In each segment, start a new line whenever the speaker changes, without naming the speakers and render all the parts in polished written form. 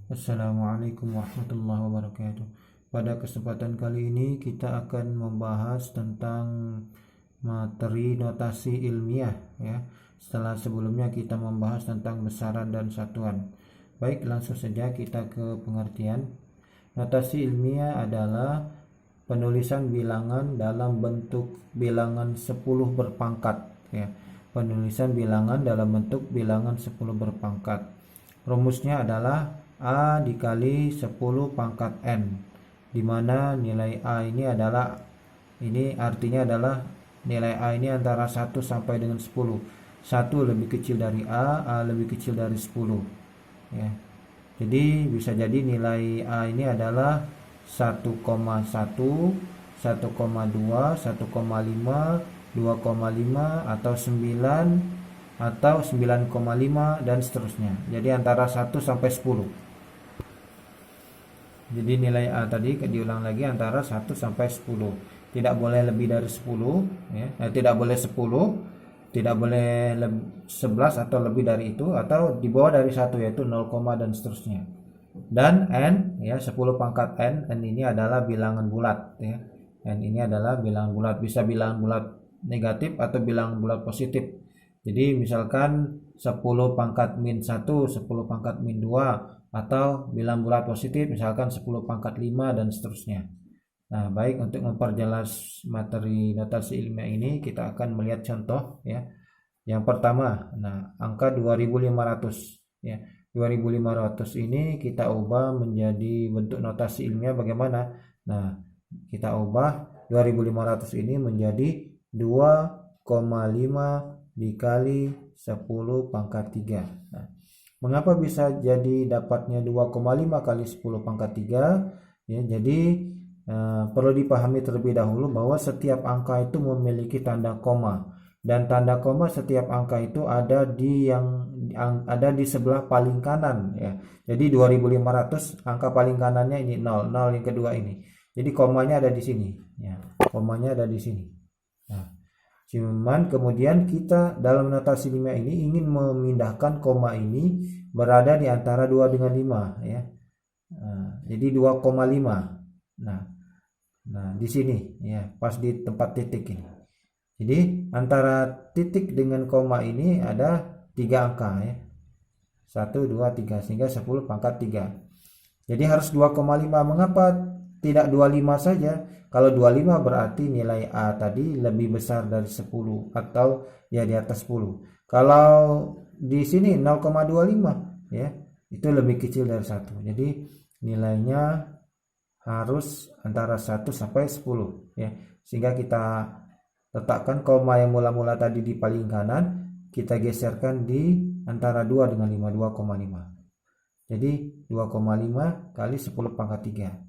Assalamualaikum warahmatullahi wabarakatuh. Pada kesempatan kali ini kita akan membahas tentang materi notasi ilmiah ya. Setelah sebelumnya kita membahas tentang besaran dan satuan. Baik, langsung saja kita ke pengertian. Notasi ilmiah adalah penulisan bilangan dalam bentuk bilangan 10 berpangkat ya. Penulisan bilangan dalam bentuk bilangan 10 berpangkat. Rumusnya adalah A dikali 10 pangkat N, di mana nilai A ini artinya adalah nilai A ini antara 1 sampai dengan 10. 1 lebih kecil dari A lebih kecil dari 10 ya. Jadi bisa jadi nilai A ini adalah 1,1, 1,2, 1,5, 2,5 atau 9 atau 9,5 dan seterusnya. Jadi antara 1 sampai 10. Jadi nilai A tadi diulang lagi antara 1 sampai 10. Tidak boleh lebih dari 10 ya. Tidak boleh 10, tidak boleh 11 atau lebih dari itu, atau di bawah dari 1 yaitu 0, dan seterusnya. Dan N ya, 10 pangkat N ini adalah bilangan bulat ya. N ini adalah bilangan bulat, bisa bilangan bulat negatif atau bilangan bulat positif. Jadi misalkan 10 pangkat min 1, 10 pangkat min 2, atau bilangan bulat positif misalkan 10 pangkat 5 dan seterusnya. Nah, baik, untuk memperjelas materi notasi ilmiah ini kita akan melihat contoh ya. Yang pertama, angka 2500 ya. 2500 ini kita ubah menjadi bentuk notasi ilmiah bagaimana? Nah, kita ubah 2500 ini menjadi 2,5 dikali 10 pangkat 3. Nah, mengapa bisa jadi dapatnya 2,5 kali 10 pangkat 3? Ya, jadi perlu dipahami terlebih dahulu bahwa setiap angka itu memiliki tanda koma, dan tanda koma setiap angka itu ada di sebelah paling kanan ya. Jadi 2500 angka paling kanannya ini 0, yang kedua ini. Jadi komanya ada di sini ya. Komanya ada di sini. Nah, cuman kemudian kita dalam notasi 5 ini ingin memindahkan koma ini berada di antara 2 dengan 5 ya. Jadi 2,5. Nah, di sini ya, pas di tempat titik ini. Jadi antara titik dengan koma ini ada 3 angka ya. 1, 2, 3 sehingga 10 pangkat 3. Jadi harus 2,5. Mengapa tidak 25 saja? Kalau 25 berarti nilai A tadi lebih besar dari 10 atau ya di atas 10. Kalau di sini 0,25 ya, itu lebih kecil dari 1. Jadi nilainya harus antara 1 sampai 10 ya. Sehingga kita letakkan koma yang mula-mula tadi di paling kanan, kita geserkan di antara 2 dengan 5, 2,5. Jadi 2,5 kali 10 pangkat 3.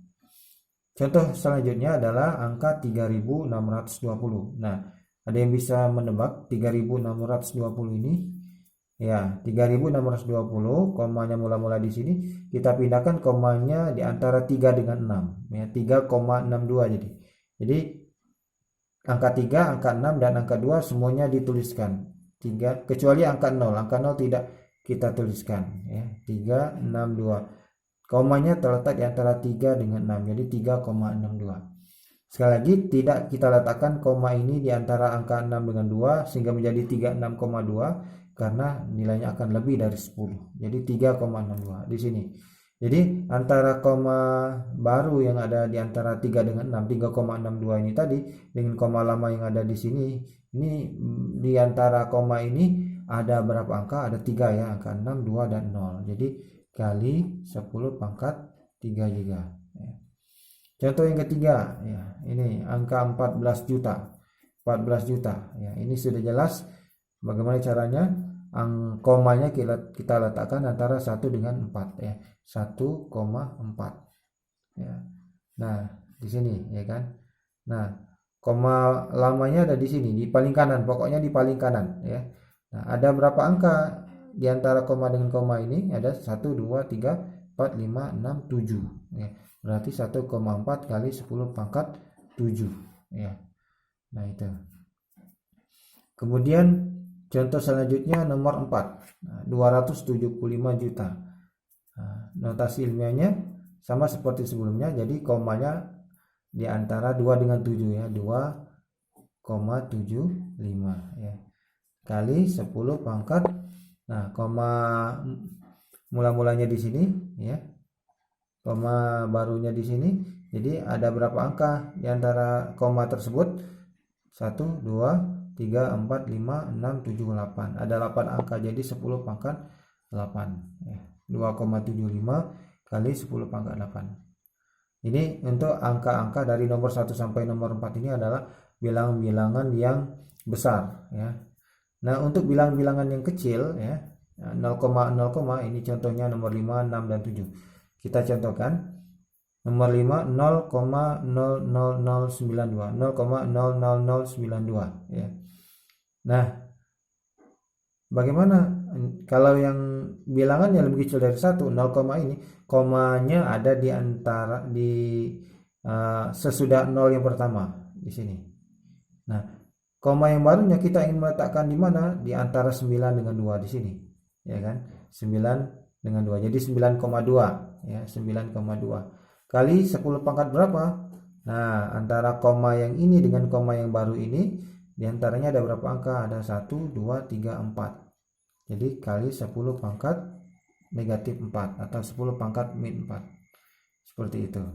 Contoh selanjutnya adalah angka 3620. Nah, ada yang bisa menebak 3620 ini? Ya, 3620, komanya mula-mula di sini, kita pindahkan komanya di antara 3 dengan 6 ya, 3,62 jadi. Jadi angka 3, angka 6 dan angka 2 semuanya dituliskan. 3 kecuali angka 0. Angka 0 tidak kita tuliskan ya. 362. Komanya terletak di antara 3 dengan 6, jadi 3,62. Sekali lagi, tidak kita letakkan koma ini di antara angka 6 dengan 2 sehingga menjadi 36,2 karena nilainya akan lebih dari 10. Jadi 3,62 di sini. Jadi antara koma baru yang ada di antara 3 dengan 6, 3,62 ini tadi dengan koma lama yang ada di sini, ini di antara koma ini ada berapa angka? Ada 3 ya, angka 6, 2 dan 0. Jadi kali 10 pangkat 3 juga ya. Contoh yang ketiga ya, ini angka 14 juta. 14 juta ya, ini sudah jelas bagaimana caranya. Komanya kita letakkan antara 1 dengan 4 ya. 1,4 ya. Nah, di sini ya kan. Nah, koma lamanya ada di sini, di paling kanan, pokoknya di paling kanan ya. Nah, ada berapa angka di antara koma dengan koma ini? Ada 1, 2, 3, 4, 5, 6, 7 ya. Berarti 1,4 kali 10 pangkat 7 ya. Nah, itu. Kemudian contoh selanjutnya nomor 4. 275 juta. Notasi ilmiahnya sama seperti sebelumnya, jadi komanya di antara 2 dengan 7 ya, 2,75 ya, kali 10 pangkat. Nah, koma mula-mulanya di sini ya, koma barunya di sini. Jadi ada berapa angka di antara koma tersebut? 1, 2, 3, 4, 5, 6, 7, 8. Ada 8 angka, jadi 10 pangkat 8 ya. 2,75 kali 10 pangkat 8. Ini untuk angka-angka dari nomor 1 sampai nomor 4 ini adalah bilangan-bilangan yang besar ya. Nah, untuk bilangan-bilangan yang kecil ya, 0,0, ini contohnya nomor 5, 6 dan 7. Kita contohkan. Nomor 5 0,00092, 0,00092 ya. Nah, bagaimana kalau yang bilangannya lebih kecil dari 1, 0, ini komanya ada di antara sesudah 0 yang pertama di sini. Nah, koma yang barunya kita ingin meletakkan di mana? Di antara 9 dengan 2 di sini. Ya kan? 9 dengan 2. Jadi 9,2 ya, 9,2 kali 10 pangkat berapa? Nah, antara koma yang ini dengan koma yang baru ini di antaranya ada berapa angka? Ada 1, 2, 3, 4. Jadi kali 10 pangkat negatif 4 atau 10 pangkat min 4. Seperti itu.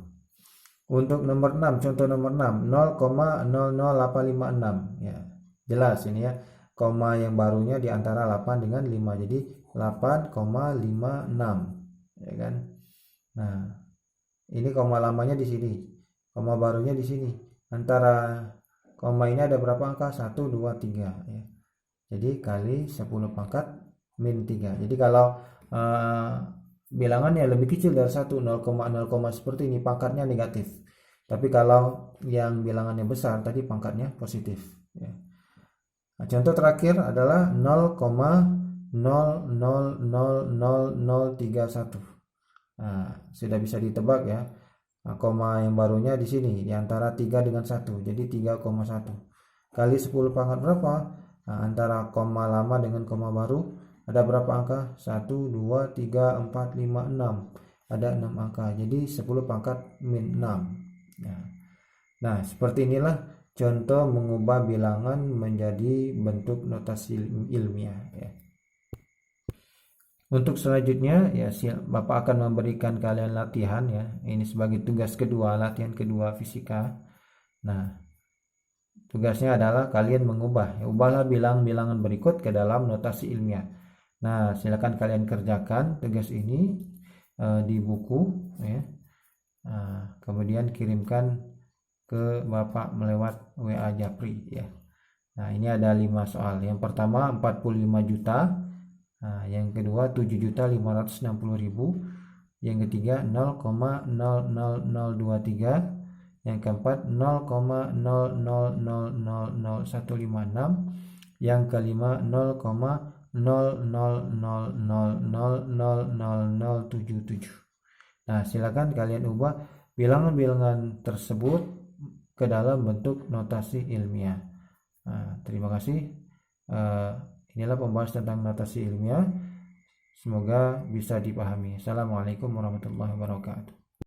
Untuk nomor 6, contoh nomor 6, 0,00856 ya. Jelas ini ya. Koma yang barunya di antara 8 dengan 5. Jadi 8,56 ya kan. Nah, ini koma lamanya di sini, koma barunya di sini. Antara koma ini ada berapa angka? 1, 2, 3 ya. Jadi kali 10 pangkat min 3. Jadi kalau bilangannya lebih kecil dari 1, 0,0 seperti ini, pangkatnya negatif. Tapi kalau yang bilangannya besar tadi pangkatnya positif ya. Nah, contoh terakhir adalah 0,000031. Nah, sudah bisa ditebak ya. Nah, koma yang barunya di sini di antara 3 dengan 1. Jadi 3,1. Kali 10 pangkat berapa? Nah, antara koma lama dengan koma baru ada berapa angka? 1, 2, 3, 4, 5, 6. Ada 6 angka. Jadi 10 pangkat min 6. Nah, seperti inilah contoh mengubah bilangan menjadi bentuk notasi ilmiah ya. Untuk selanjutnya ya, Bapak akan memberikan kalian latihan ya. Ini sebagai tugas kedua, latihan kedua fisika. Nah, tugasnya adalah kalian ubahlah bilangan berikut ke dalam notasi ilmiah. Nah, silakan kalian kerjakan tugas ini di buku ya. Nah, kemudian kirimkan ke Bapak melewat WA Japri ya. Nah, ini ada 5 soal. Yang pertama 45 juta. Nah, yang kedua 7.560.000, yang ketiga 0,000023, yang keempat 0,00000156, yang kelima 0,00000077. Nah, silakan kalian ubah bilangan-bilangan tersebut ke dalam bentuk notasi ilmiah. Nah, terima kasih. Inilah pembahasan tentang notasi ilmiah. Semoga bisa dipahami. Assalamualaikum warahmatullahi wabarakatuh.